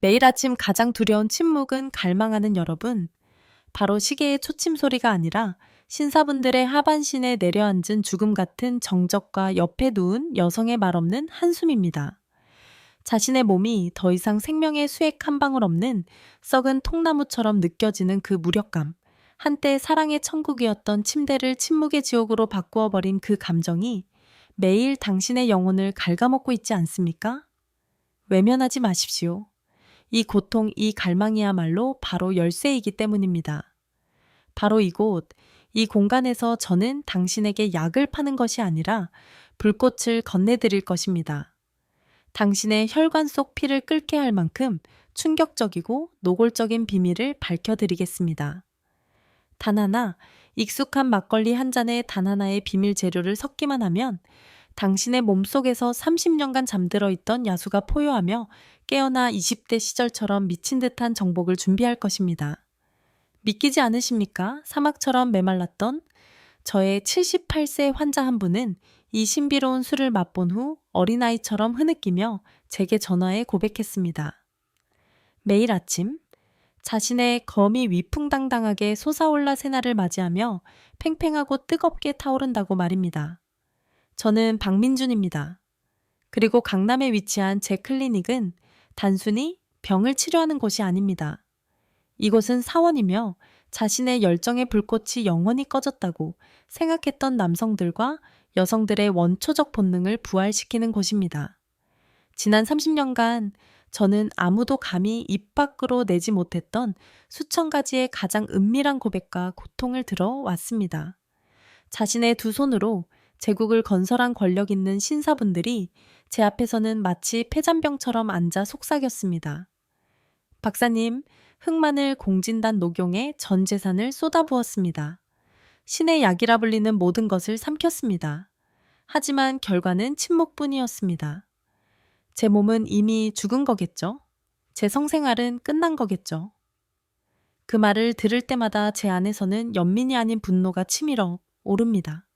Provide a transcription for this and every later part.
매일 아침 가장 두려운 침묵은 갈망하는 여러분. 바로 시계의 초침 소리가 아니라 신사분들의 하반신에 내려앉은 죽음 같은 정적과 옆에 누운 여성의 말 없는 한숨입니다. 자신의 몸이 더 이상 생명의 수액 한 방울 없는 썩은 통나무처럼 느껴지는 그 무력감. 한때 사랑의 천국이었던 침대를 침묵의 지옥으로 바꾸어 버린 그 감정이 매일 당신의 영혼을 갉아먹고 있지 않습니까? 외면하지 마십시오. 이 고통, 이 갈망이야말로 바로 열쇠이기 때문입니다. 바로 이곳, 이 공간에서 저는 당신에게 약을 파는 것이 아니라 불꽃을 건네드릴 것입니다. 당신의 혈관 속 피를 끓게 할 만큼 충격적이고 노골적인 비밀을 밝혀드리겠습니다. 단 하나, 익숙한 막걸리 한 잔에 단 하나의 비밀 재료를 섞기만 하면 당신의 몸속에서 30년간 잠들어 있던 야수가 포효하며 깨어나 20대 시절처럼 미친 듯한 정복을 준비할 것입니다. 믿기지 않으십니까? 사막처럼 메말랐던 저의 78세 환자 한 분은 이 신비로운 술을 맛본 후 어린아이처럼 흐느끼며 제게 전화해 고백했습니다. 매일 아침 자신의 검이 위풍당당하게 솟아올라 새날을 맞이하며 팽팽하고 뜨겁게 타오른다고 말입니다. 저는 박민준입니다. 그리고 강남에 위치한 제 클리닉은 단순히 병을 치료하는 곳이 아닙니다. 이곳은 사원이며 자신의 열정의 불꽃이 영원히 꺼졌다고 생각했던 남성들과 여성들의 원초적 본능을 부활시키는 곳입니다. 지난 30년간 저는 아무도 감히 입 밖으로 내지 못했던 수천 가지의 가장 은밀한 고백과 고통을 들어왔습니다. 자신의 두 손으로 제국을 건설한 권력 있는 신사분들이 제 앞에서는 마치 폐잔병처럼 앉아 속삭였습니다. 박사님, 흑마늘 공진단 녹용에 전 재산을 쏟아부었습니다. 신의 약이라 불리는 모든 것을 삼켰습니다. 하지만 결과는 침묵뿐이었습니다. 제 몸은 이미 죽은 거겠죠? 제 성생활은 끝난 거겠죠? 그 말을 들을 때마다 제 안에서는 연민이 아닌 분노가 치밀어 오릅니다.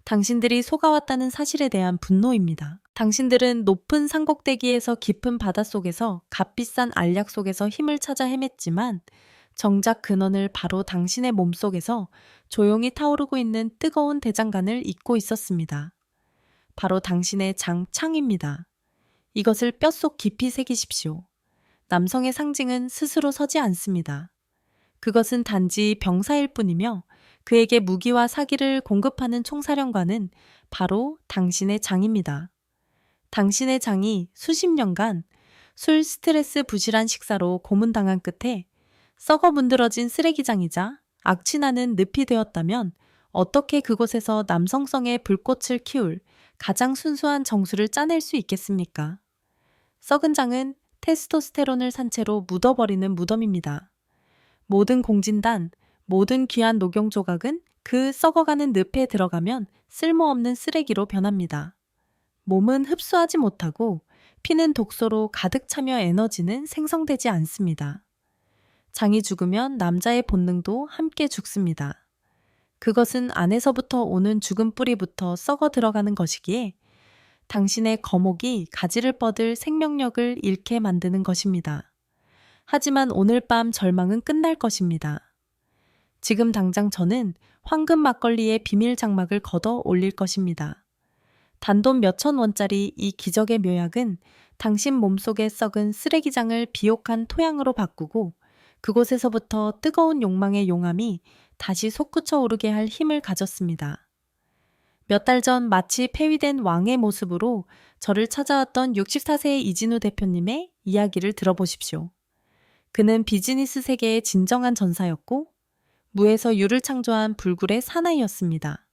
당신들이 속아왔다는 사실에 대한 분노입니다. 당신들은 높은 산꼭대기에서 깊은 바닷속에서 값비싼 알약 속에서 힘을 찾아 헤맸지만 정작 근원을 바로 당신의 몸속에서 조용히 타오르고 있는 뜨거운 대장간을 잊고 있었습니다. 바로 당신의 장창입니다. 이것을 뼛속 깊이 새기십시오. 남성의 상징은 스스로 서지 않습니다. 그것은 단지 병사일 뿐이며 그에게 무기와 사기를 공급하는 총사령관은 바로 당신의 장입니다. 당신의 장이 수십 년간 술 스트레스 부실한 식사로 고문당한 끝에 썩어 문드러진 쓰레기장이자 악취나는 늪이 되었다면 어떻게 그곳에서 남성성의 불꽃을 키울 가장 순수한 정수를 짜낼 수 있겠습니까? 썩은 장은 테스토스테론을 산 채로 묻어버리는 무덤입니다. 모든 공진단, 모든 귀한 녹용 조각은 그 썩어가는 늪에 들어가면 쓸모없는 쓰레기로 변합니다. 몸은 흡수하지 못하고 피는 독소로 가득 차며 에너지는 생성되지 않습니다. 장이 죽으면 남자의 본능도 함께 죽습니다. 그것은 안에서부터 오는 죽은 뿌리부터 썩어 들어가는 것이기에 당신의 거목이 가지를 뻗을 생명력을 잃게 만드는 것입니다. 하지만 오늘 밤 절망은 끝날 것입니다. 지금 당장 저는 황금 막걸리의 비밀 장막을 걷어 올릴 것입니다. 단돈 몇천 원짜리 이 기적의 묘약은 당신 몸속에 썩은 쓰레기장을 비옥한 토양으로 바꾸고 그곳에서부터 뜨거운 욕망의 용암이 다시 솟구쳐 오르게 할 힘을 가졌습니다. 몇 달 전 마치 폐위된 왕의 모습으로 저를 찾아왔던 64세의 이진우 대표님의 이야기를 들어보십시오. 그는 비즈니스 세계의 진정한 전사였고 무에서 유를 창조한 불굴의 사나이였습니다.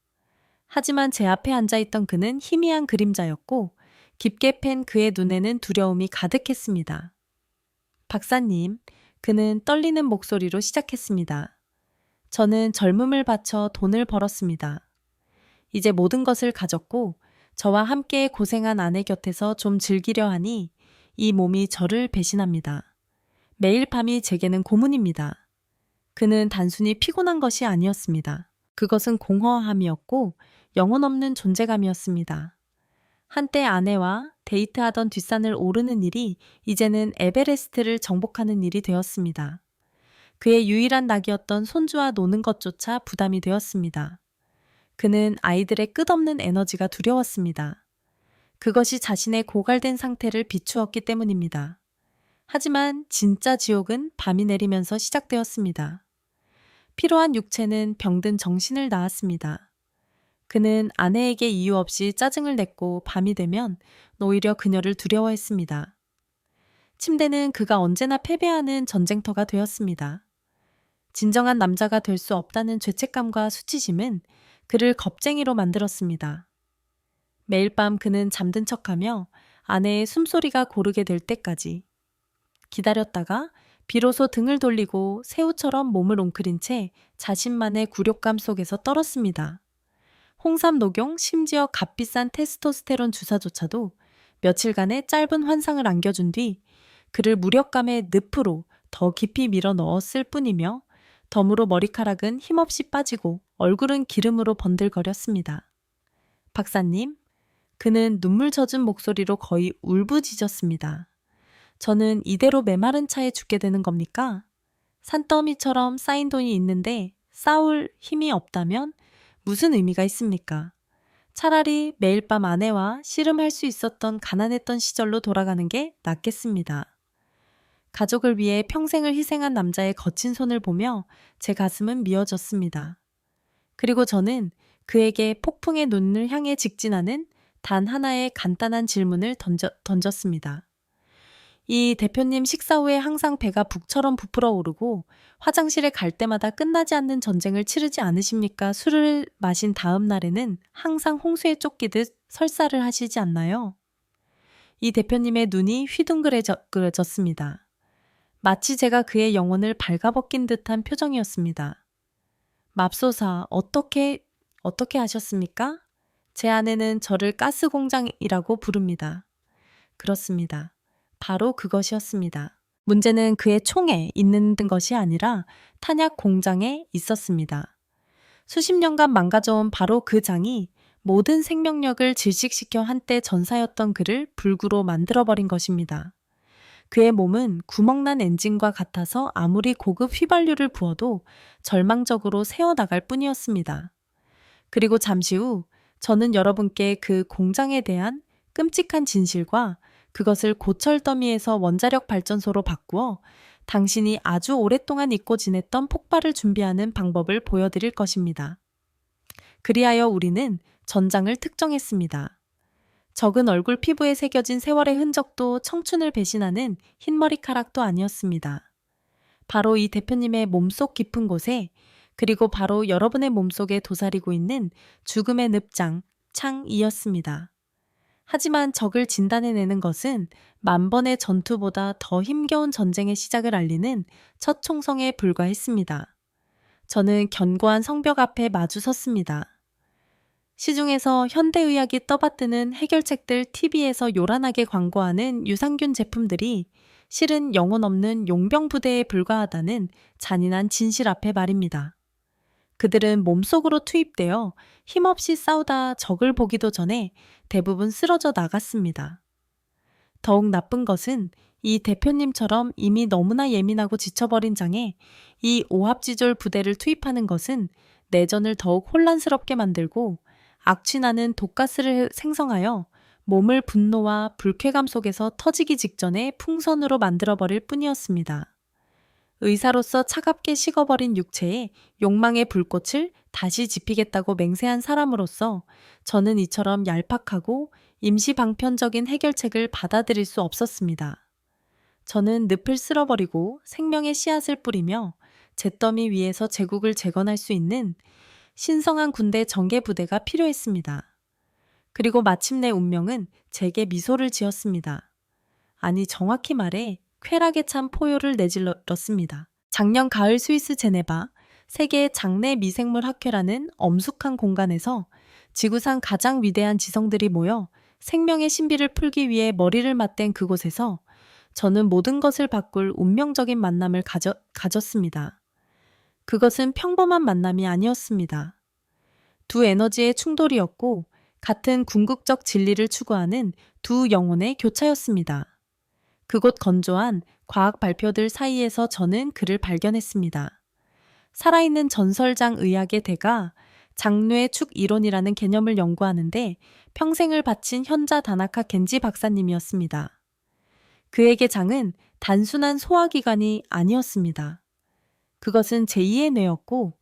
하지만 제 앞에 앉아있던 그는 희미한 그림자였고 깊게 팬 그의 눈에는 두려움이 가득했습니다. 박사님, 그는 떨리는 목소리로 시작했습니다. 저는 젊음을 바쳐 돈을 벌었습니다. 이제 모든 것을 가졌고 저와 함께 고생한 아내 곁에서 좀 즐기려 하니 이 몸이 저를 배신합니다. 매일 밤이 제게는 고문입니다. 그는 단순히 피곤한 것이 아니었습니다. 그것은 공허함이었고 영혼 없는 존재감이었습니다. 한때 아내와 데이트하던 뒷산을 오르는 일이 이제는 에베레스트를 정복하는 일이 되었습니다. 그의 유일한 낙이었던 손주와 노는 것조차 부담이 되었습니다. 그는 아이들의 끝없는 에너지가 두려웠습니다. 그것이 자신의 고갈된 상태를 비추었기 때문입니다. 하지만 진짜 지옥은 밤이 내리면서 시작되었습니다. 피로한 육체는 병든 정신을 낳았습니다. 그는 아내에게 이유 없이 짜증을 냈고 밤이 되면 오히려 그녀를 두려워했습니다. 침대는 그가 언제나 패배하는 전쟁터가 되었습니다. 진정한 남자가 될 수 없다는 죄책감과 수치심은 그를 겁쟁이로 만들었습니다. 매일 밤 그는 잠든 척하며 아내의 숨소리가 고르게 될 때까지 기다렸다가 비로소 등을 돌리고 새우처럼 몸을 웅크린 채 자신만의 굴욕감 속에서 떨었습니다. 홍삼 녹용, 심지어 값비싼 테스토스테론 주사조차도 며칠간의 짧은 환상을 안겨준 뒤 그를 무력감의 늪으로 더 깊이 밀어 넣었을 뿐이며 덤으로 머리카락은 힘없이 빠지고 얼굴은 기름으로 번들거렸습니다. 박사님, 그는 눈물 젖은 목소리로 거의 울부짖었습니다. 저는 이대로 메마른 차에 죽게 되는 겁니까? 산더미처럼 쌓인 돈이 있는데 싸울 힘이 없다면 무슨 의미가 있습니까? 차라리 매일 밤 아내와 씨름할 수 있었던 가난했던 시절로 돌아가는 게 낫겠습니다. 가족을 위해 평생을 희생한 남자의 거친 손을 보며 제 가슴은 미어졌습니다. 그리고 저는 그에게 폭풍의 눈을 향해 직진하는 단 하나의 간단한 질문을 던졌습니다. 이 대표님 식사 후에 항상 배가 북처럼 부풀어 오르고 화장실에 갈 때마다 끝나지 않는 전쟁을 치르지 않으십니까? 술을 마신 다음 날에는 항상 홍수에 쫓기듯 설사를 하시지 않나요? 이 대표님의 눈이 휘둥그레졌습니다. 마치 제가 그의 영혼을 발가벗긴 듯한 표정이었습니다. 맙소사, 어떻게 하셨습니까? 제 아내는 저를 가스 공장이라고 부릅니다. 그렇습니다. 바로 그것이었습니다. 문제는 그의 총에 있는 것이 아니라 탄약 공장에 있었습니다. 수십 년간 망가져온 바로 그 장이 모든 생명력을 질식시켜 한때 전사였던 그를 불구로 만들어버린 것입니다. 그의 몸은 구멍난 엔진과 같아서 아무리 고급 휘발유를 부어도 절망적으로 새어나갈 뿐이었습니다. 그리고 잠시 후 저는 여러분께 그 공장에 대한 끔찍한 진실과 그것을 고철 더미에서 원자력 발전소로 바꾸어 당신이 아주 오랫동안 잊고 지냈던 폭발을 준비하는 방법을 보여드릴 것입니다. 그리하여 우리는 전장을 특정했습니다. 적은 얼굴 피부에 새겨진 세월의 흔적도 청춘을 배신하는 흰머리카락도 아니었습니다. 바로 이 대표님의 몸속 깊은 곳에 그리고 바로 여러분의 몸속에 도사리고 있는 죽음의 늪장, 창이었습니다. 하지만 적을 진단해내는 것은 만번의 전투보다 더 힘겨운 전쟁의 시작을 알리는 첫 총성에 불과했습니다. 저는 견고한 성벽 앞에 마주 섰습니다. 시중에서 현대의학이 떠받드는 해결책들 TV에서 요란하게 광고하는 유산균 제품들이 실은 영혼 없는 용병부대에 불과하다는 잔인한 진실 앞에 말입니다. 그들은 몸속으로 투입되어 힘없이 싸우다 적을 보기도 전에 대부분 쓰러져 나갔습니다. 더욱 나쁜 것은 이 대표님처럼 이미 너무나 예민하고 지쳐버린 장에 이 오합지졸 부대를 투입하는 것은 내전을 더욱 혼란스럽게 만들고 악취나는 독가스를 생성하여 몸을 분노와 불쾌감 속에서 터지기 직전에 풍선으로 만들어버릴 뿐이었습니다. 의사로서 차갑게 식어버린 육체에 욕망의 불꽃을 다시 지피겠다고 맹세한 사람으로서 저는 이처럼 얄팍하고 임시방편적인 해결책을 받아들일 수 없었습니다. 저는 늪을 쓸어버리고 생명의 씨앗을 뿌리며 잿더미 위에서 제국을 재건할 수 있는 신성한 군대 정예부대가 필요했습니다. 그리고 마침내 운명은 제게 미소를 지었습니다. 아니, 정확히 말해 쾌락에 찬 포효를 내질렀습니다. 작년 가을 스위스 제네바 세계 장내 미생물 학회라는 엄숙한 공간에서 지구상 가장 위대한 지성들이 모여 생명의 신비를 풀기 위해 머리를 맞댄 그곳에서 저는 모든 것을 바꿀 운명적인 만남을 가졌습니다. 그것은 평범한 만남이 아니었습니다. 두 에너지의 충돌이었고 같은 궁극적 진리를 추구하는 두 영혼의 교차였습니다. 그곳 건조한 과학 발표들 사이에서 저는 그를 발견했습니다. 살아있는 전설장 의학의 대가 장뇌 축 이론이라는 개념을 연구하는데 평생을 바친 현자 다나카 겐지 박사님이었습니다. 그에게 장은 단순한 소화기관이 아니었습니다. 그것은 제2의 뇌였고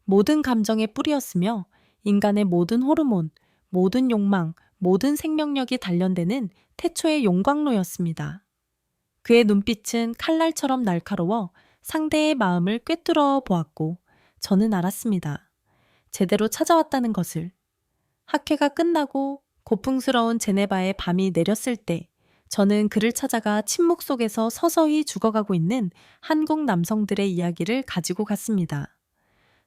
모든 감정의 뿌리였으며 인간의 모든 호르몬, 모든 욕망, 모든 생명력이 단련되는 태초의 용광로였습니다. 그의 눈빛은 칼날처럼 날카로워 상대의 마음을 꿰뚫어 보았고 저는 알았습니다. 제대로 찾아왔다는 것을. 학회가 끝나고 고풍스러운 제네바의 밤이 내렸을 때 저는 그를 찾아가 침묵 속에서 서서히 죽어가고 있는 한국 남성들의 이야기를 가지고 갔습니다.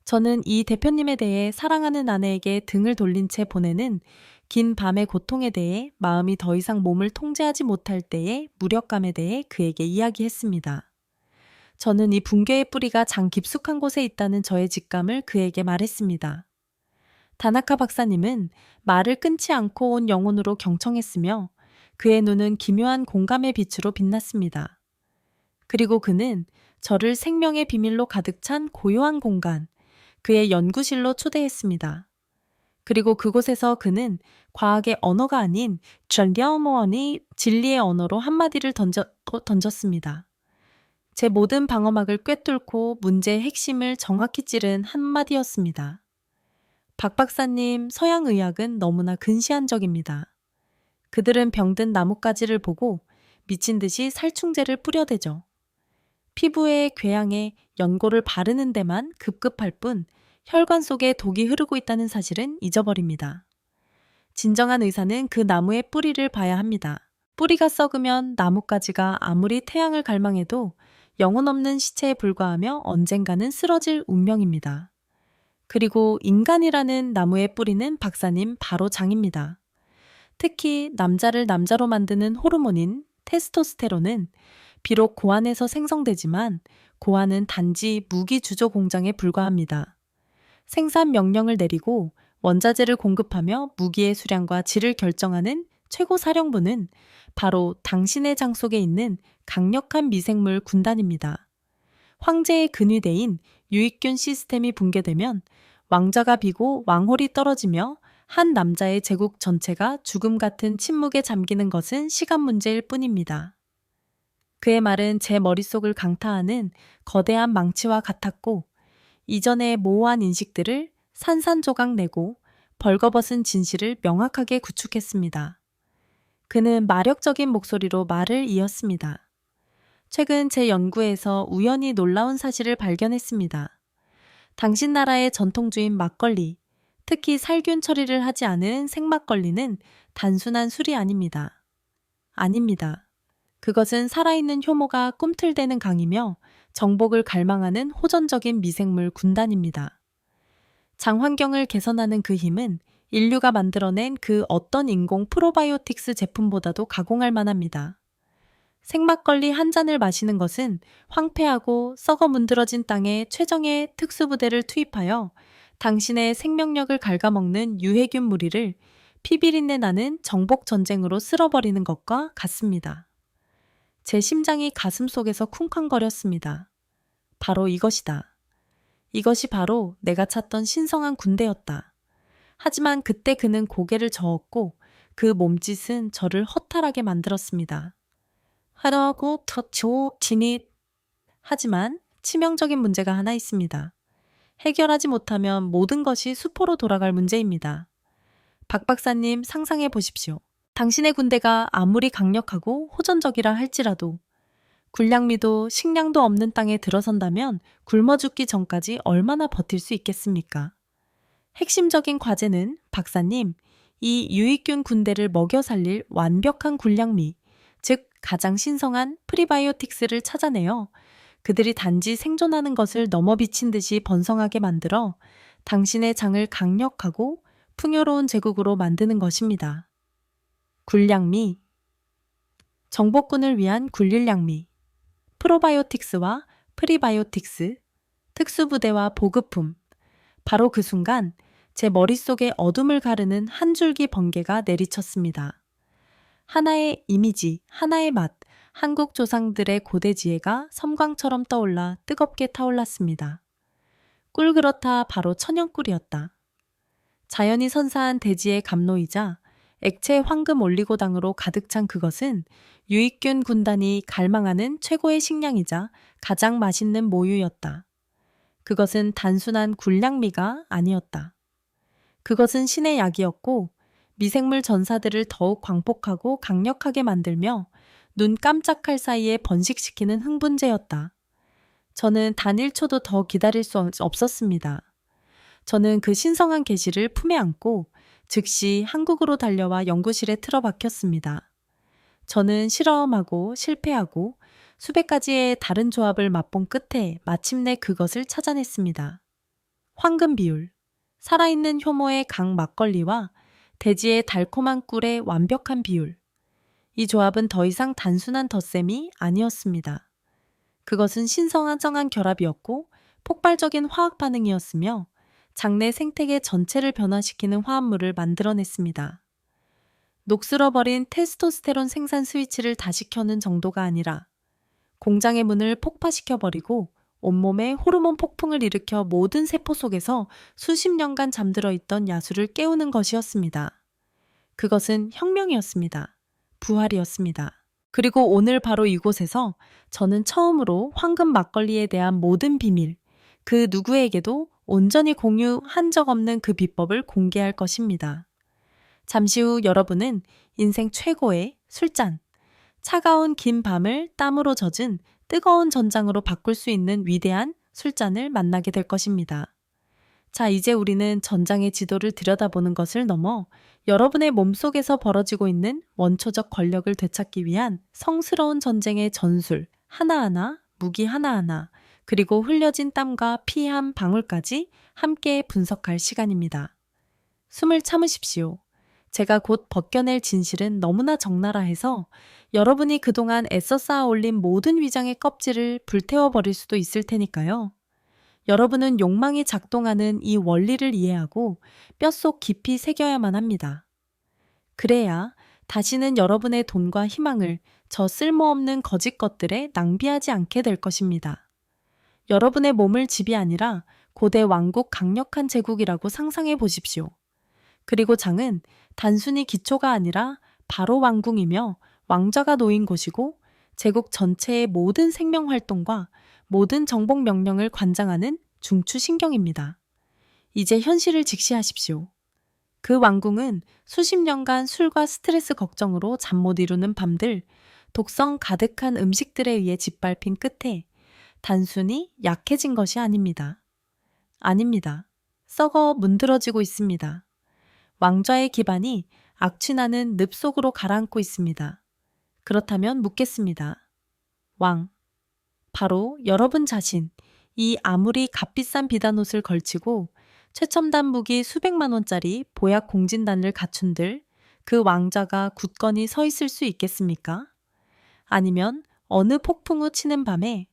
저는 이 대표님에 대해 사랑하는 아내에게 등을 돌린 채 보내는 긴 밤의 고통에 대해 마음이 더 이상 몸을 통제하지 못할 때의 무력감에 대해 그에게 이야기했습니다. 저는 이 붕괴의 뿌리가 장 깊숙한 곳에 있다는 저의 직감을 그에게 말했습니다. 다나카 박사님은 말을 끊지 않고 온 영혼으로 경청했으며 그의 눈은 기묘한 공감의 빛으로 빛났습니다. 그리고 그는 저를 생명의 비밀로 가득 찬 고요한 공간, 그의 연구실로 초대했습니다. 그리고 그곳에서 그는 과학의 언어가 아닌 전려모언이 진리의 언어로 한마디를 던졌습니다. 제 모든 방어막을 꿰뚫고 문제의 핵심을 정확히 찌른 한마디였습니다. 박 박사님, 서양의학은 너무나 근시안적입니다. 그들은 병든 나뭇가지를 보고 미친 듯이 살충제를 뿌려대죠. 피부에 궤양에 연고를 바르는 데만 급급할 뿐 혈관 속에 독이 흐르고 있다는 사실은 잊어버립니다. 진정한 의사는 그 나무의 뿌리를 봐야 합니다. 뿌리가 썩으면 나뭇가지가 아무리 태양을 갈망해도 영혼 없는 시체에 불과하며 언젠가는 쓰러질 운명입니다. 그리고 인간이라는 나무의 뿌리는 박사님 바로 장입니다. 특히 남자를 남자로 만드는 호르몬인 테스토스테론은 비록 고안에서 생성되지만 고안은 단지 무기 주조 공장에 불과합니다. 생산 명령을 내리고 원자재를 공급하며 무기의 수량과 질을 결정하는 최고 사령부는 바로 당신의 장 속에 있는 강력한 미생물 군단입니다. 황제의 근위대인 유익균 시스템이 붕괴되면 왕좌가 비고 왕홀이 떨어지며 한 남자의 제국 전체가 죽음 같은 침묵에 잠기는 것은 시간 문제일 뿐입니다. 그의 말은 제 머릿속을 강타하는 거대한 망치와 같았고 이전의 모호한 인식들을 산산조각 내고 벌거벗은 진실을 명확하게 구축했습니다. 그는 마력적인 목소리로 말을 이었습니다. 최근 제 연구에서 우연히 놀라운 사실을 발견했습니다. 당신 나라의 전통주인 막걸리, 특히 살균 처리를 하지 않은 생막걸리는 단순한 술이 아닙니다. 아닙니다. 그것은 살아있는 효모가 꿈틀대는 강이며 정복을 갈망하는 호전적인 미생물 군단입니다. 장 환경을 개선하는 그 힘은 인류가 만들어낸 그 어떤 인공 프로바이오틱스 제품보다도 가공할 만합니다. 생막걸리 한 잔을 마시는 것은 황폐하고 썩어 문드러진 땅에 최정의 특수부대를 투입하여 당신의 생명력을 갉아먹는 유해균 무리를 피비린내 나는 정복 전쟁으로 쓸어버리는 것과 같습니다. 제 심장이 가슴 속에서 쿵쾅거렸습니다. 바로 이것이다. 이것이 바로 내가 찾던 신성한 군대였다. 하지만 그때 그는 고개를 저었고 그 몸짓은 저를 허탈하게 만들었습니다. 하라고 터초 진잇. 하지만 치명적인 문제가 하나 있습니다. 해결하지 못하면 모든 것이 수포로 돌아갈 문제입니다. 박 박사님 상상해 보십시오. 당신의 군대가 아무리 강력하고 호전적이라 할지라도 군량미도 식량도 없는 땅에 들어선다면 굶어 죽기 전까지 얼마나 버틸 수 있겠습니까? 핵심적인 과제는 박사님, 이 유익균 군대를 먹여 살릴 완벽한 군량미, 즉 가장 신성한 프리바이오틱스를 찾아내어 그들이 단지 생존하는 것을 넘어비친 듯이 번성하게 만들어 당신의 장을 강력하고 풍요로운 제국으로 만드는 것입니다. 군량미, 정복군을 위한 굴릴량미, 프로바이오틱스와 프리바이오틱스, 특수부대와 보급품. 바로 그 순간 제 머릿속에 어둠을 가르는 한 줄기 번개가 내리쳤습니다. 하나의 이미지, 하나의 맛, 한국 조상들의 고대 지혜가 섬광처럼 떠올라 뜨겁게 타올랐습니다. 꿀 그렇다 바로 천연꿀이었다. 자연이 선사한 대지의 감로이자 액체 황금 올리고당으로 가득 찬 그것은 유익균 군단이 갈망하는 최고의 식량이자 가장 맛있는 모유였다. 그것은 단순한 굴량미가 아니었다. 그것은 신의 약이었고 미생물 전사들을 더욱 광폭하고 강력하게 만들며 눈 깜짝할 사이에 번식시키는 흥분제였다. 저는 단 1초도 더 기다릴 수 없었습니다. 저는 그 신성한 계시를 품에 안고 즉시 한국으로 달려와 연구실에 틀어박혔습니다. 저는 실험하고 실패하고 수백 가지의 다른 조합을 맛본 끝에 마침내 그것을 찾아냈습니다. 황금 비율, 살아있는 효모의 강 막걸리와 대지의 달콤한 꿀의 완벽한 비율. 이 조합은 더 이상 단순한 덧셈이 아니었습니다. 그것은 신성한 결합이었고 폭발적인 화학 반응이었으며 장내 생태계 전체를 변화시키는 화합물을 만들어냈습니다. 녹슬어버린 테스토스테론 생산 스위치를 다시 켜는 정도가 아니라 공장의 문을 폭파시켜버리고 온몸에 호르몬 폭풍을 일으켜 모든 세포 속에서 수십 년간 잠들어 있던 야수를 깨우는 것이었습니다. 그것은 혁명이었습니다. 부활이었습니다. 그리고 오늘 바로 이곳에서 저는 처음으로 황금 막걸리에 대한 모든 비밀, 그 누구에게도 온전히 공유한 적 없는 그 비법을 공개할 것입니다. 잠시 후 여러분은 인생 최고의 술잔, 차가운 긴 밤을 땀으로 젖은 뜨거운 전장으로 바꿀 수 있는 위대한 술잔을 만나게 될 것입니다. 자, 이제 우리는 전장의 지도를 들여다보는 것을 넘어 여러분의 몸속에서 벌어지고 있는 원초적 권력을 되찾기 위한 성스러운 전쟁의 전술 하나하나, 무기 하나하나, 그리고 흘려진 땀과 피 한 방울까지 함께 분석할 시간입니다. 숨을 참으십시오. 제가 곧 벗겨낼 진실은 너무나 적나라해서 여러분이 그동안 애써 쌓아 올린 모든 위장의 껍질을 불태워버릴 수도 있을 테니까요. 여러분은 욕망이 작동하는 이 원리를 이해하고 뼛속 깊이 새겨야만 합니다. 그래야 다시는 여러분의 돈과 희망을 저 쓸모없는 거짓 것들에 낭비하지 않게 될 것입니다. 여러분의 몸을 집이 아니라 고대 왕국 강력한 제국이라고 상상해 보십시오. 그리고 장은 단순히 기초가 아니라 바로 왕궁이며 왕좌가 놓인 곳이고 제국 전체의 모든 생명 활동과 모든 정복 명령을 관장하는 중추신경입니다. 이제 현실을 직시하십시오. 그 왕궁은 수십 년간 술과 스트레스 걱정으로 잠 못 이루는 밤들, 독성 가득한 음식들에 의해 짓밟힌 끝에 단순히 약해진 것이 아닙니다. 아닙니다. 썩어 문드러지고 있습니다. 왕좌의 기반이 악취나는 늪 속으로 가라앉고 있습니다. 그렇다면 묻겠습니다. 왕, 바로 여러분 자신, 이 아무리 값비싼 비단옷을 걸치고 최첨단 무기 수백만 원짜리 보약 공진단을 갖춘들 그 왕자가 굳건히 서 있을 수 있겠습니까? 아니면 어느 폭풍 후 치는 밤에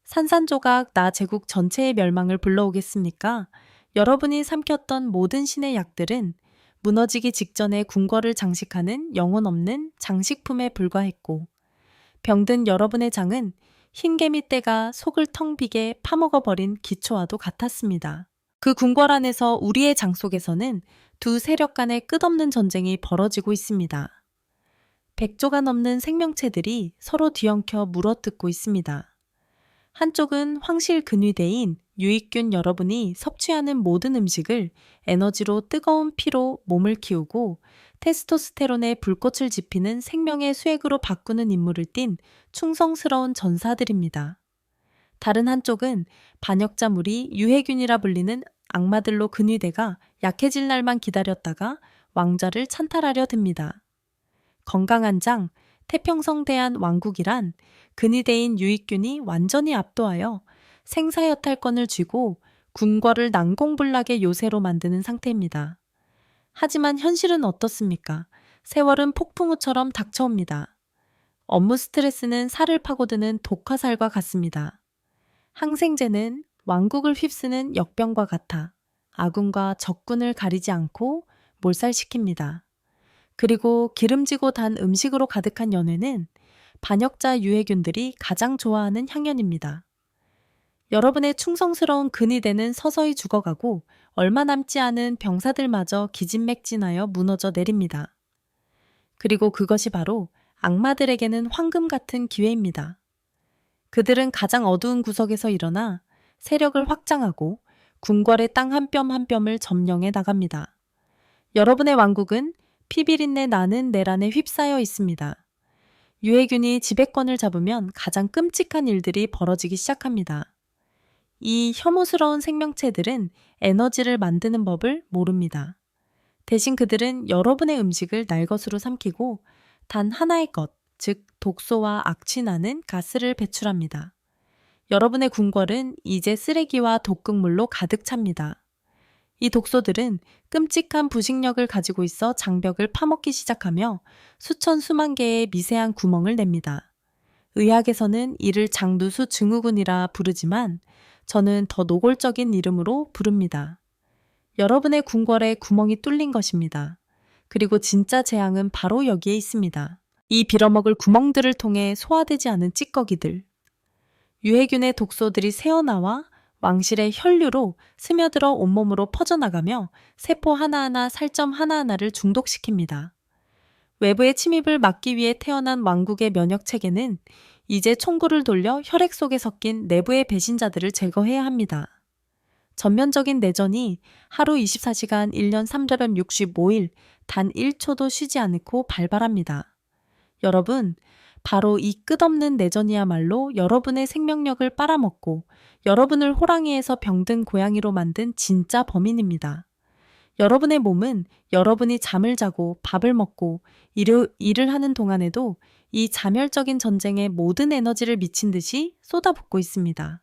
산산조각 나 제국 전체의 멸망을 불러오겠습니까? 여러분이 삼켰던 모든 신의 약들은 무너지기 직전에 궁궐을 장식하는 영혼 없는 장식품에 불과했고 병든 여러분의 장은 흰개미 떼가 속을 텅 비게 파먹어버린 기초와도 같았습니다. 그 궁궐 안에서 우리의 장 속에서는 두 세력 간의 끝없는 전쟁이 벌어지고 있습니다. 100조가 넘는 생명체들이 서로 뒤엉켜 물어뜯고 있습니다. 한쪽은 황실 근위대인 유익균 여러분이 섭취하는 모든 음식을 에너지로 뜨거운 피로 몸을 키우고 테스토스테론의 불꽃을 지피는 생명의 수액으로 바꾸는 임무를 띤 충성스러운 전사들입니다. 다른 한쪽은 반역자물이 유해균이라 불리는 악마들로 근위대가 약해질 날만 기다렸다가 왕좌를 찬탈하려 듭니다. 건강한 장, 태평성 대한 왕국이란 근위대인 유익균이 완전히 압도하여 생사여탈권을 쥐고 궁궐을 난공불락의 요새로 만드는 상태입니다. 하지만 현실은 어떻습니까? 세월은 폭풍우처럼 닥쳐옵니다. 업무 스트레스는 살을 파고드는 독화살과 같습니다. 항생제는 왕국을 휩쓰는 역병과 같아 아군과 적군을 가리지 않고 몰살시킵니다. 그리고 기름지고 단 음식으로 가득한 연회는 반역자 유해균들이 가장 좋아하는 향연입니다. 여러분의 충성스러운 근이 되는 서서히 죽어가고 얼마 남지 않은 병사들마저 기진맥진하여 무너져 내립니다. 그리고 그것이 바로 악마들에게는 황금 같은 기회입니다. 그들은 가장 어두운 구석에서 일어나 세력을 확장하고 궁궐의 땅 한 뼘 한 뼘을 점령해 나갑니다. 여러분의 왕국은 피비린내 나는 내란에 휩싸여 있습니다. 유해균이 지배권을 잡으면 가장 끔찍한 일들이 벌어지기 시작합니다. 이 혐오스러운 생명체들은 에너지를 만드는 법을 모릅니다. 대신 그들은 여러분의 음식을 날 것으로 삼키고 단 하나의 것, 즉 독소와 악취 나는 가스를 배출합니다. 여러분의 궁궐은 이제 쓰레기와 독극물로 가득 찹니다. 이 독소들은 끔찍한 부식력을 가지고 있어 장벽을 파먹기 시작하며 수천 수만 개의 미세한 구멍을 냅니다. 의학에서는 이를 장두수 증후군이라 부르지만 저는 더 노골적인 이름으로 부릅니다. 여러분의 궁궐에 구멍이 뚫린 것입니다. 그리고 진짜 재앙은 바로 여기에 있습니다. 이 빌어먹을 구멍들을 통해 소화되지 않은 찌꺼기들. 유해균의 독소들이 새어나와 왕실의 혈류로 스며들어 온몸으로 퍼져나가며 세포 하나하나 살점 하나하나를 중독시킵니다. 외부의 침입을 막기 위해 태어난 왕국의 면역체계는 이제 총구를 돌려 혈액 속에 섞인 내부의 배신자들을 제거해야 합니다. 전면적인 내전이 하루 24시간 1년 365일 단 1초도 쉬지 않고 발발합니다. 여러분, 바로 이 끝없는 내전이야말로 여러분의 생명력을 빨아먹고 여러분을 호랑이에서 병든 고양이로 만든 진짜 범인입니다. 여러분의 몸은 여러분이 잠을 자고 밥을 먹고 일을 하는 동안에도 이 자멸적인 전쟁에 모든 에너지를 미친 듯이 쏟아붓고 있습니다.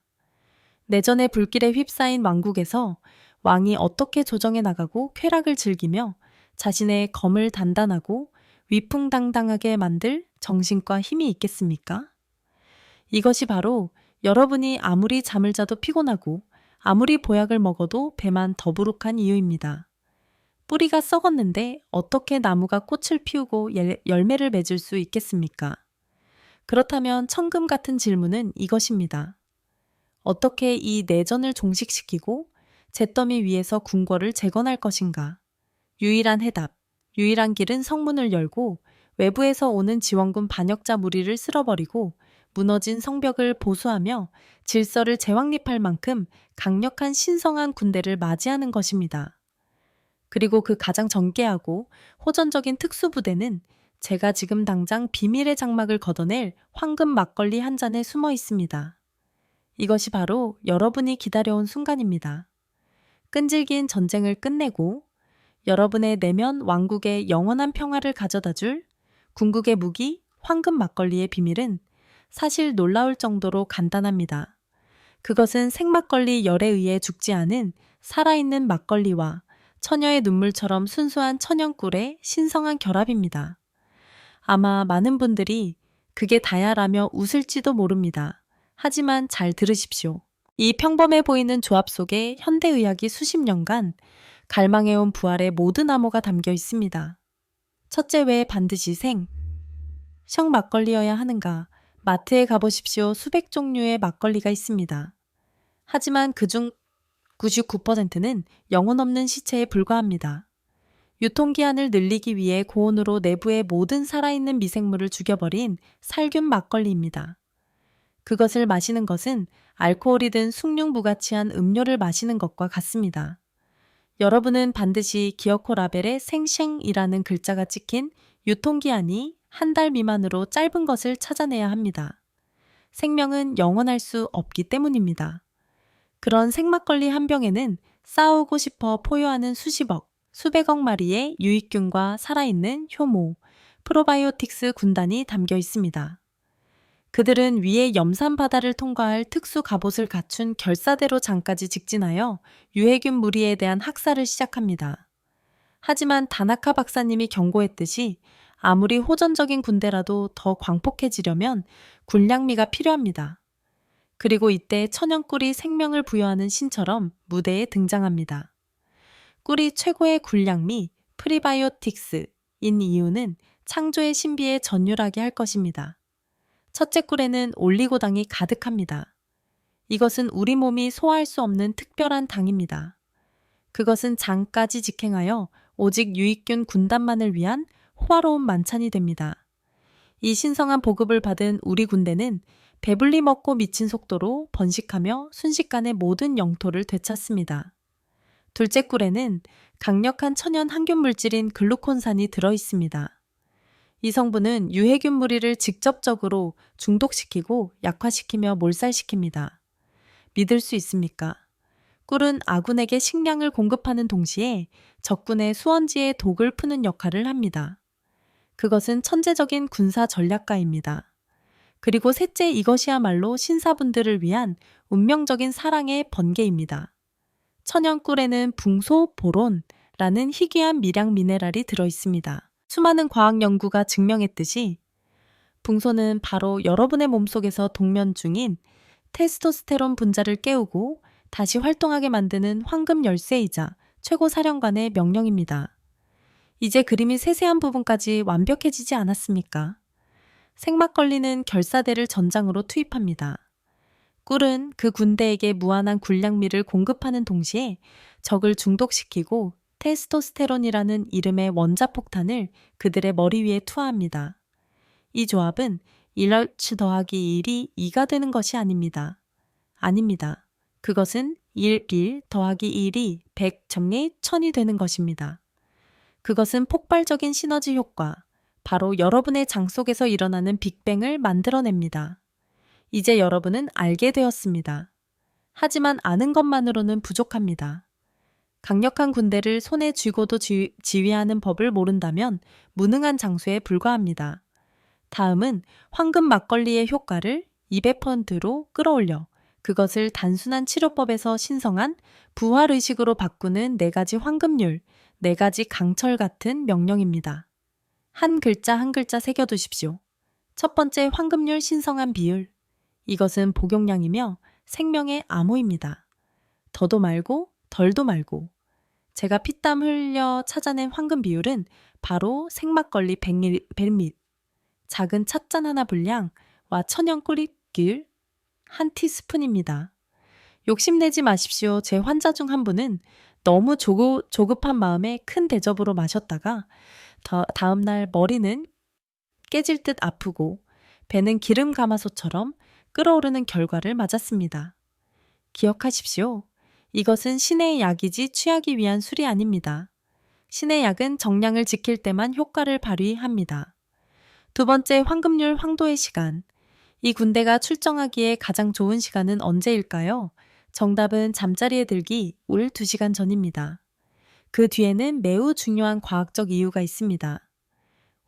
내전의 불길에 휩싸인 왕국에서 왕이 어떻게 조정해 나가고 쾌락을 즐기며 자신의 검을 단단하고 위풍당당하게 만들 정신과 힘이 있겠습니까? 이것이 바로 여러분이 아무리 잠을 자도 피곤하고 아무리 보약을 먹어도 배만 더부룩한 이유입니다. 뿌리가 썩었는데 어떻게 나무가 꽃을 피우고 열매를 맺을 수 있겠습니까? 그렇다면 천금 같은 질문은 이것입니다. 어떻게 이 내전을 종식시키고 잿더미 위에서 궁궐을 재건할 것인가? 유일한 해답, 유일한 길은 성문을 열고 외부에서 오는 지원군 반역자 무리를 쓸어버리고 무너진 성벽을 보수하며 질서를 재확립할 만큼 강력한 신성한 군대를 맞이하는 것입니다. 그리고 그 가장 전개하고 호전적인 특수부대는 제가 지금 당장 비밀의 장막을 걷어낼 황금 막걸리 한 잔에 숨어 있습니다. 이것이 바로 여러분이 기다려온 순간입니다. 끈질긴 전쟁을 끝내고 여러분의 내면 왕국에 영원한 평화를 가져다줄 궁극의 무기 황금 막걸리의 비밀은 사실 놀라울 정도로 간단합니다. 그것은 생막걸리 열에 의해 죽지 않은 살아있는 막걸리와 처녀의 눈물처럼 순수한 천연꿀의 신성한 결합입니다. 아마 많은 분들이 그게 다야라며 웃을지도 모릅니다. 하지만 잘 들으십시오. 이 평범해 보이는 조합 속에 현대의학이 수십 년간 갈망해온 부활의 모든 암호가 담겨 있습니다. 첫째, 왜 반드시 성 막걸리여야 하는가? 마트에 가보십시오. 수백 종류의 막걸리가 있습니다. 하지만 그중 99%는 영혼 없는 시체에 불과합니다. 유통기한을 늘리기 위해 고온으로 내부의 모든 살아있는 미생물을 죽여버린 살균 막걸리입니다. 그것을 마시는 것은 알코올이 든 숭늉무가치한 음료를 마시는 것과 같습니다. 여러분은 반드시 기어코 라벨에 생생이라는 글자가 찍힌 유통기한이 한 달 미만으로 짧은 것을 찾아내야 합니다. 생명은 영원할 수 없기 때문입니다. 그런 생막걸리 한 병에는 싸우고 싶어 포효하는 수십억, 수백억 마리의 유익균과 살아있는 효모, 프로바이오틱스 군단이 담겨 있습니다. 그들은 위의 염산 바다를 통과할 특수 갑옷을 갖춘 결사대로 장까지 직진하여 유해균 무리에 대한 학살을 시작합니다. 하지만 다나카 박사님이 경고했듯이 아무리 호전적인 군대라도 더 광폭해지려면 군량미가 필요합니다. 그리고 이때 천연꿀이 생명을 부여하는 신처럼 무대에 등장합니다. 꿀이 최고의 굴량미 프리바이오틱스인 이유는 창조의 신비에 전율하게 할 것입니다. 첫째 꿀에는 올리고당이 가득합니다. 이것은 우리 몸이 소화할 수 없는 특별한 당입니다. 그것은 장까지 직행하여 오직 유익균 군단만을 위한 호화로운 만찬이 됩니다. 이 신성한 보급을 받은 우리 군대는 배불리 먹고 미친 속도로 번식하며 순식간에 모든 영토를 되찾습니다. 둘째 꿀에는 강력한 천연 항균 물질인 글루콘산이 들어 있습니다. 이 성분은 유해균 무리를 직접적으로 중독시키고 약화시키며 몰살시킵니다. 믿을 수 있습니까? 꿀은 아군에게 식량을 공급하는 동시에 적군의 수원지에 독을 푸는 역할을 합니다. 그것은 천재적인 군사 전략가입니다. 그리고 셋째, 이것이야말로 신사분들을 위한 운명적인 사랑의 번개입니다. 천연 꿀에는 붕소보론라는 희귀한 미량 미네랄이 들어 있습니다. 수많은 과학 연구가 증명했듯이 붕소는 바로 여러분의 몸속에서 동면 중인 테스토스테론 분자를 깨우고 다시 활동하게 만드는 황금 열쇠이자 최고 사령관의 명령입니다. 이제 그림이 세세한 부분까지 완벽해지지 않았습니까? 생막걸리는 결사대를 전장으로 투입합니다. 꿀은 그 군대에게 무한한 군량미를 공급하는 동시에 적을 중독시키고 테스토스테론이라는 이름의 원자폭탄을 그들의 머리 위에 투하합니다. 이 조합은 1월 더하기 1이 2가 되는 것이 아닙니다. 아닙니다. 그것은 1 더하기 1이 100 정리 1000이 되는 것입니다. 그것은 폭발적인 시너지 효과, 바로 여러분의 장 속에서 일어나는 빅뱅을 만들어냅니다. 이제 여러분은 알게 되었습니다. 하지만 아는 것만으로는 부족합니다. 강력한 군대를 손에 쥐고도 지휘하는 법을 모른다면 무능한 장수에 불과합니다. 다음은 황금 막걸리의 효과를 200%로 끌어올려 그것을 단순한 치료법에서 신성한 부활의식으로 바꾸는 4가지 황금률, 4가지 강철 같은 명령입니다. 한 글자 한 글자 새겨두십시오. 첫 번째, 황금률 신성한 비율. 이것은 복용량이며 생명의 암호입니다. 더도 말고 덜도 말고. 제가 피땀 흘려 찾아낸 황금 비율은 바로 생막걸리 100ml, 작은 찻잔 하나 분량과 천연 꿀잎귤 한 티스푼입니다. 욕심내지 마십시오. 제 환자 중 한 분은 너무 조급한 마음에 큰 대접으로 마셨다가 다음날 머리는 깨질 듯 아프고 배는 기름 가마솥처럼 끓어오르는 결과를 맞았습니다. 기억하십시오. 이것은 신의 약이지 취하기 위한 술이 아닙니다. 신의 약은 정량을 지킬 때만 효과를 발휘합니다. 두 번째, 황금률 황도의 시간. 이 군대가 출정하기에 가장 좋은 시간은 언제일까요? 정답은 잠자리에 들기 올 2시간 전입니다. 그 뒤에는 매우 중요한 과학적 이유가 있습니다.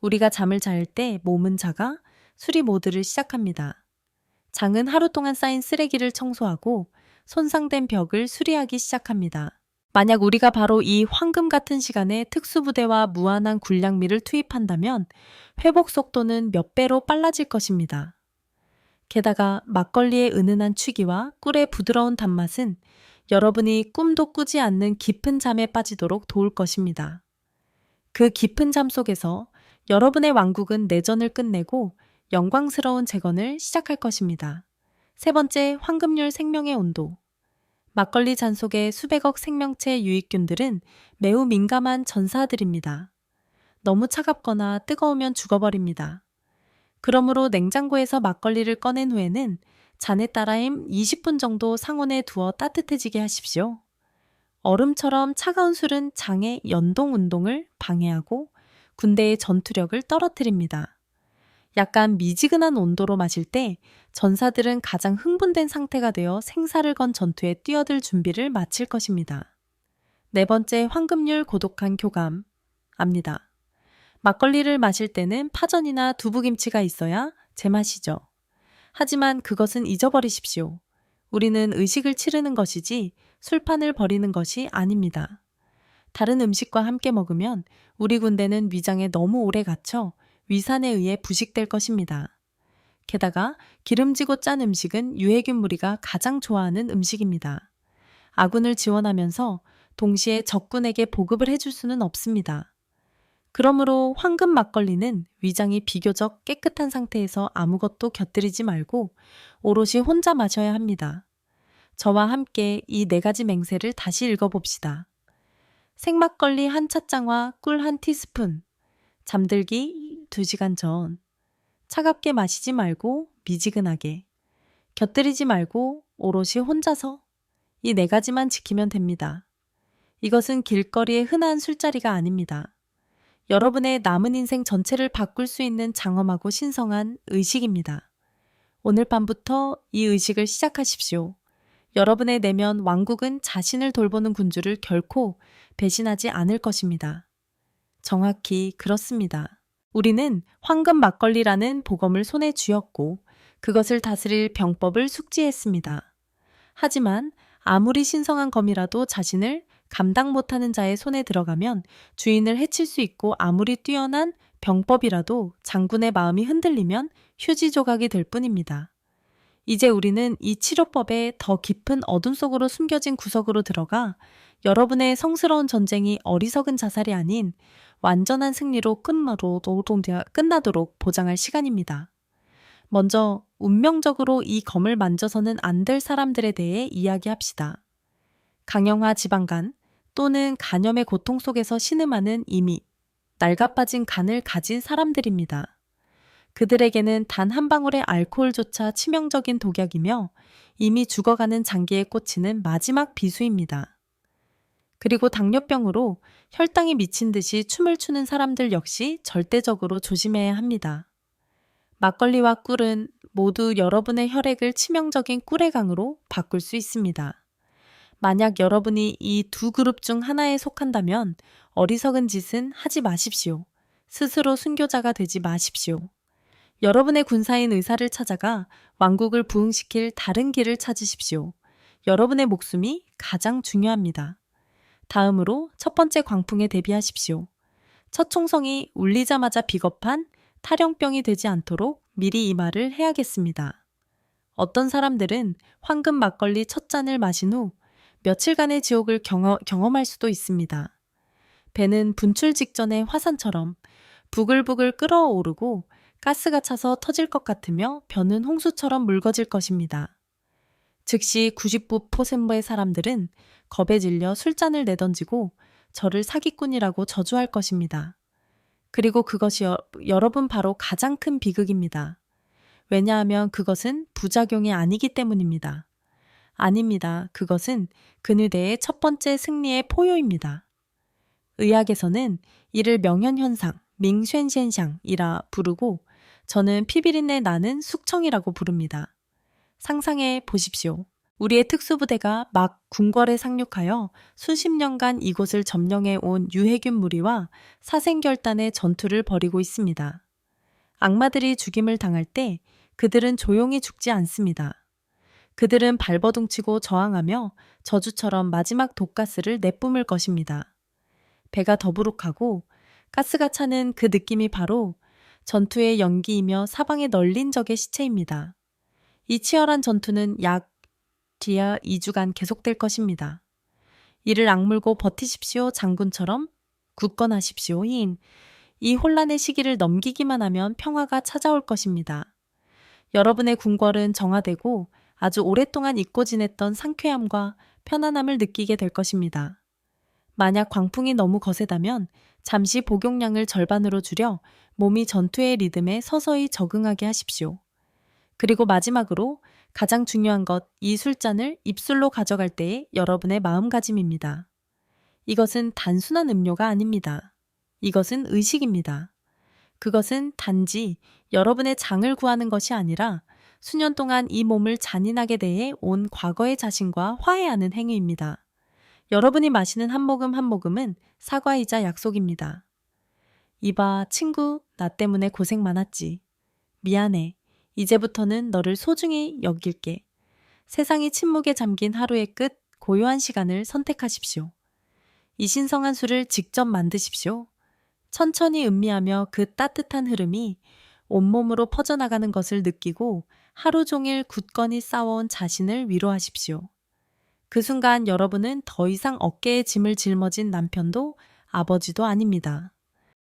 우리가 잠을 잘 때 몸은 작아 수리 모드를 시작합니다. 장은 하루 동안 쌓인 쓰레기를 청소하고 손상된 벽을 수리하기 시작합니다. 만약 우리가 바로 이 황금 같은 시간에 특수부대와 무한한 군량미를 투입한다면 회복 속도는 몇 배로 빨라질 것입니다. 게다가 막걸리의 은은한 취기와 꿀의 부드러운 단맛은 여러분이 꿈도 꾸지 않는 깊은 잠에 빠지도록 도울 것입니다. 그 깊은 잠 속에서 여러분의 왕국은 내전을 끝내고 영광스러운 재건을 시작할 것입니다. 세 번째, 황금률 생명의 온도. 막걸리 잔 속의 수백억 생명체 유익균들은 매우 민감한 전사들입니다. 너무 차갑거나 뜨거우면 죽어버립니다. 그러므로 냉장고에서 막걸리를 꺼낸 후에는 잔에 따라임 20분 정도 상온에 두어 따뜻해지게 하십시오. 얼음처럼 차가운 술은 장의 연동 운동을 방해하고 군대의 전투력을 떨어뜨립니다. 약간 미지근한 온도로 마실 때 전사들은 가장 흥분된 상태가 되어 생사를 건 전투에 뛰어들 준비를 마칠 것입니다. 네 번째, 황금률 고독한 교감. 압니다. 막걸리를 마실 때는 파전이나 두부김치가 있어야 제맛이죠. 하지만 그것은 잊어버리십시오. 우리는 의식을 치르는 것이지 술판을 벌이는 것이 아닙니다. 다른 음식과 함께 먹으면 우리 군대는 위장에 너무 오래 갇혀 위산에 의해 부식될 것입니다. 게다가 기름지고 짠 음식은 유해균 무리가 가장 좋아하는 음식입니다. 아군을 지원하면서 동시에 적군에게 보급을 해줄 수는 없습니다. 그러므로 황금 막걸리는 위장이 비교적 깨끗한 상태에서 아무것도 곁들이지 말고 오롯이 혼자 마셔야 합니다. 저와 함께 이 4가지 맹세를 다시 읽어봅시다. 생막걸리 한 찻장과 꿀 한 티스푼, 잠들기 2시간 전, 차갑게 마시지 말고 미지근하게, 곁들이지 말고 오롯이 혼자서, 이 4가지만 지키면 됩니다. 이것은 길거리의 흔한 술자리가 아닙니다. 여러분의 남은 인생 전체를 바꿀 수 있는 장엄하고 신성한 의식입니다. 오늘 밤부터 이 의식을 시작하십시오. 여러분의 내면 왕국은 자신을 돌보는 군주를 결코 배신하지 않을 것입니다. 정확히 그렇습니다. 우리는 황금 막걸리라는 보검을 손에 쥐었고 그것을 다스릴 병법을 숙지했습니다. 하지만 아무리 신성한 검이라도 자신을 감당 못하는 자의 손에 들어가면 주인을 해칠 수 있고 아무리 뛰어난 병법이라도 장군의 마음이 흔들리면 휴지 조각이 될 뿐입니다. 이제 우리는 이 치료법의 더 깊은 어둠 속으로 숨겨진 구석으로 들어가 여러분의 성스러운 전쟁이 어리석은 자살이 아닌 완전한 승리로 끝나도록 보장할 시간입니다. 먼저 운명적으로 이 검을 만져서는 안 될 사람들에 대해 이야기합시다. 강형화 지방간 또는 간염의 고통 속에서 신음하는 이미 낡아빠진 간을 가진 사람들입니다. 그들에게는 단 한 방울의 알코올조차 치명적인 독약이며 이미 죽어가는 장기에 꽂히는 마지막 비수입니다. 그리고 당뇨병으로 혈당이 미친 듯이 춤을 추는 사람들 역시 절대적으로 조심해야 합니다. 막걸리와 꿀은 모두 여러분의 혈액을 치명적인 꿀의 강으로 바꿀 수 있습니다. 만약 여러분이 이 2그룹 중 하나에 속한다면 어리석은 짓은 하지 마십시오. 스스로 순교자가 되지 마십시오. 여러분의 군사인 의사를 찾아가 왕국을 부흥시킬 다른 길을 찾으십시오. 여러분의 목숨이 가장 중요합니다. 다음으로 첫 번째 광풍에 대비하십시오. 첫 총성이 울리자마자 비겁한 탈영병이 되지 않도록 미리 이 말을 해야겠습니다. 어떤 사람들은 황금 막걸리 첫 잔을 마신 후 며칠간의 지옥을 경험할 수도 있습니다. 배는 분출 직전의 화산처럼 부글부글 끓어오르고 가스가 차서 터질 것 같으며 변은 홍수처럼 묽어질 것입니다. 즉시 99%의 사람들은 겁에 질려 술잔을 내던지고 저를 사기꾼이라고 저주할 것입니다. 그리고 그것이 여러분 바로 가장 큰 비극입니다. 왜냐하면 그것은 부작용이 아니기 때문입니다. 아닙니다. 그것은 근위대의 첫 번째 승리의 포효입니다. 의학에서는 이를 명현현상, 밍쉔쉔샹이라 부르고 저는 피비린내 나는 숙청이라고 부릅니다. 상상해 보십시오. 우리의 특수부대가 막 궁궐에 상륙하여 수십 년간 이곳을 점령해 온 유해균 무리와 사생결단의 전투를 벌이고 있습니다. 악마들이 죽임을 당할 때 그들은 조용히 죽지 않습니다. 그들은 발버둥치고 저항하며 저주처럼 마지막 독가스를 내뿜을 것입니다. 배가 더부룩하고 가스가 차는 그 느낌이 바로 전투의 연기이며 사방에 널린 적의 시체입니다. 이 치열한 전투는 약 뒤야 2주간 계속될 것입니다. 이를 악물고 버티십시오 장군처럼 굳건하십시오 인. 이 혼란의 시기를 넘기기만 하면 평화가 찾아올 것입니다. 여러분의 궁궐은 정화되고 아주 오랫동안 잊고 지냈던 상쾌함과 편안함을 느끼게 될 것입니다. 만약 광풍이 너무 거세다면 잠시 복용량을 절반으로 줄여 몸이 전투의 리듬에 서서히 적응하게 하십시오. 그리고 마지막으로 가장 중요한 것, 이 술잔을 입술로 가져갈 때의 여러분의 마음가짐입니다. 이것은 단순한 음료가 아닙니다. 이것은 의식입니다. 그것은 단지 여러분의 장을 구하는 것이 아니라 수년 동안 이 몸을 잔인하게 대해 온 과거의 자신과 화해하는 행위입니다. 여러분이 마시는 한 모금 한 모금은 사과이자 약속입니다. 이봐, 친구, 나 때문에 고생 많았지. 미안해. 이제부터는 너를 소중히 여길게. 세상이 침묵에 잠긴 하루의 끝, 고요한 시간을 선택하십시오. 이 신성한 술을 직접 만드십시오. 천천히 음미하며 그 따뜻한 흐름이 온몸으로 퍼져나가는 것을 느끼고 하루 종일 굳건히 싸워온 자신을 위로하십시오. 그 순간 여러분은 더 이상 어깨에 짐을 짊어진 남편도 아버지도 아닙니다.